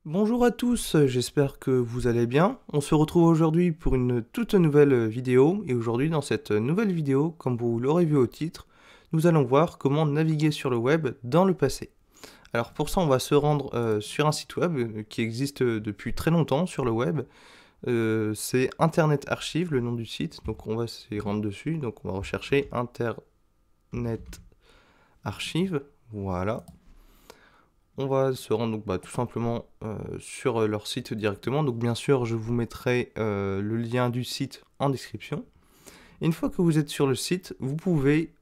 Bonjour à tous, j'espère que vous allez bien. On se retrouve aujourd'hui pour une toute nouvelle vidéo et aujourd'hui dans cette nouvelle vidéo, comme vous l'aurez vu au titre, nous allons voir comment naviguer sur le web dans le passé. Alors pour ça on va se rendre sur un site web qui existe depuis très longtemps sur le web. C'est Internet Archive, le nom du site, donc on va s'y rendre dessus, donc on va rechercher Internet Archive, voilà. On va se rendre donc, tout simplement sur leur site directement. Donc bien sûr, je vous mettrai le lien du site en description. Et une fois que vous êtes sur le site, vous pouvez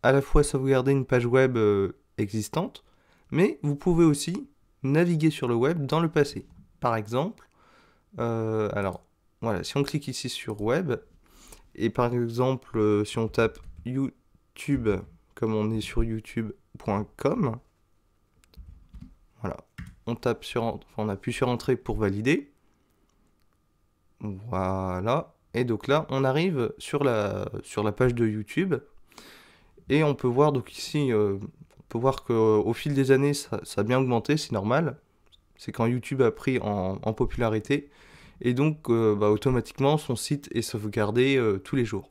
à la fois sauvegarder une page web existante, mais vous pouvez aussi naviguer sur le web dans le passé. Par exemple, alors voilà, si on clique ici sur web, et par exemple, si on tape YouTube, comme on est sur youtube.com, voilà. On appuie sur Entrée pour valider. Voilà. Et donc là, on arrive sur la page de YouTube. Et on peut voir, donc ici, on peut voir qu'au fil des années, ça a bien augmenté, c'est normal. C'est quand YouTube a pris en popularité. Et donc, automatiquement, son site est sauvegardé tous les jours.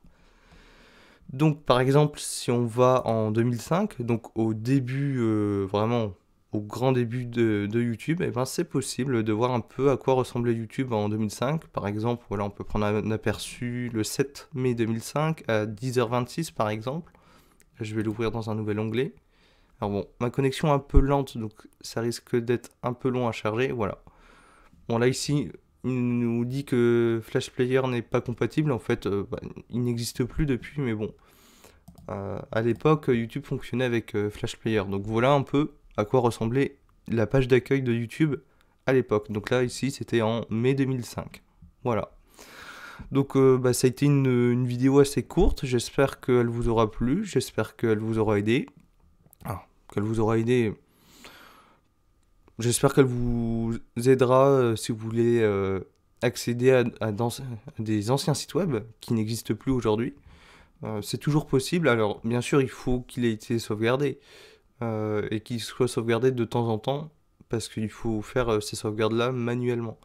Donc, par exemple, si on va en 2005, donc au début, vraiment au grand début de YouTube, eh ben, c'est possible de voir un peu à quoi ressemblait YouTube en 2005. Par exemple, voilà, on peut prendre un aperçu le 7 mai 2005 à 10h26 par exemple. Je vais l'ouvrir dans un nouvel onglet. Alors bon, ma connexion est un peu lente, donc ça risque d'être un peu long à charger, voilà. Bon là ici, il nous dit que Flash Player n'est pas compatible, en fait, il n'existe plus depuis, mais bon. À l'époque, YouTube fonctionnait avec Flash Player, donc voilà un peu à quoi ressemblait la page d'accueil de YouTube à l'époque. Donc là, ici, c'était en mai 2005. Voilà. Donc ça a été une vidéo assez courte, j'espère qu'elle vous aura plu, j'espère qu'elle vous aura aidé. Ah, qu'elle vous aura aidé. J'espère qu'elle vous aidera si vous voulez accéder à des anciens sites web qui n'existent plus aujourd'hui. C'est toujours possible, alors bien sûr il faut qu'il ait été sauvegardé. Et qu'il soit sauvegardé de temps en temps, parce qu'il faut faire ces sauvegardes-là manuellement.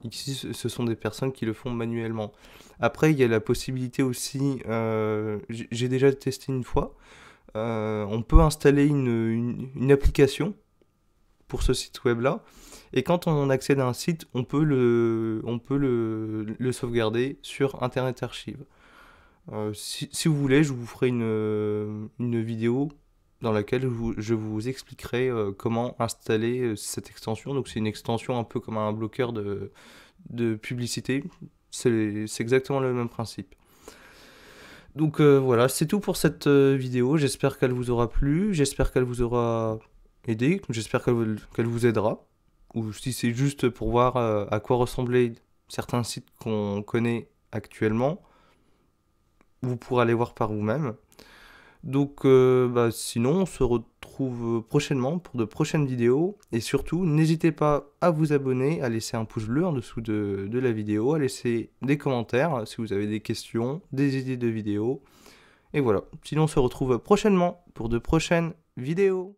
Ici, ce sont des personnes qui le font manuellement. Après, il y a la possibilité aussi, j'ai déjà testé une fois, on peut installer une application pour ce site web-là, et quand on accède à un site, on peut le sauvegarder sur Internet Archive. Si vous voulez, je vous ferai une vidéo dans laquelle je vous expliquerai comment installer cette extension. Donc c'est une extension un peu comme un bloqueur de publicité. C'est exactement le même principe. Donc voilà, c'est tout pour cette vidéo. J'espère qu'elle vous aura plu, j'espère qu'elle vous aura aidé, j'espère qu'elle vous aidera. Ou si c'est juste pour voir à quoi ressemblaient certains sites qu'on connaît actuellement, vous pourrez aller voir par vous-même. Donc sinon, on se retrouve prochainement pour de prochaines vidéos. Et surtout, n'hésitez pas à vous abonner, à laisser un pouce bleu en dessous de la vidéo, à laisser des commentaires si vous avez des questions, des idées de vidéos. Et voilà, sinon on se retrouve prochainement pour de prochaines vidéos.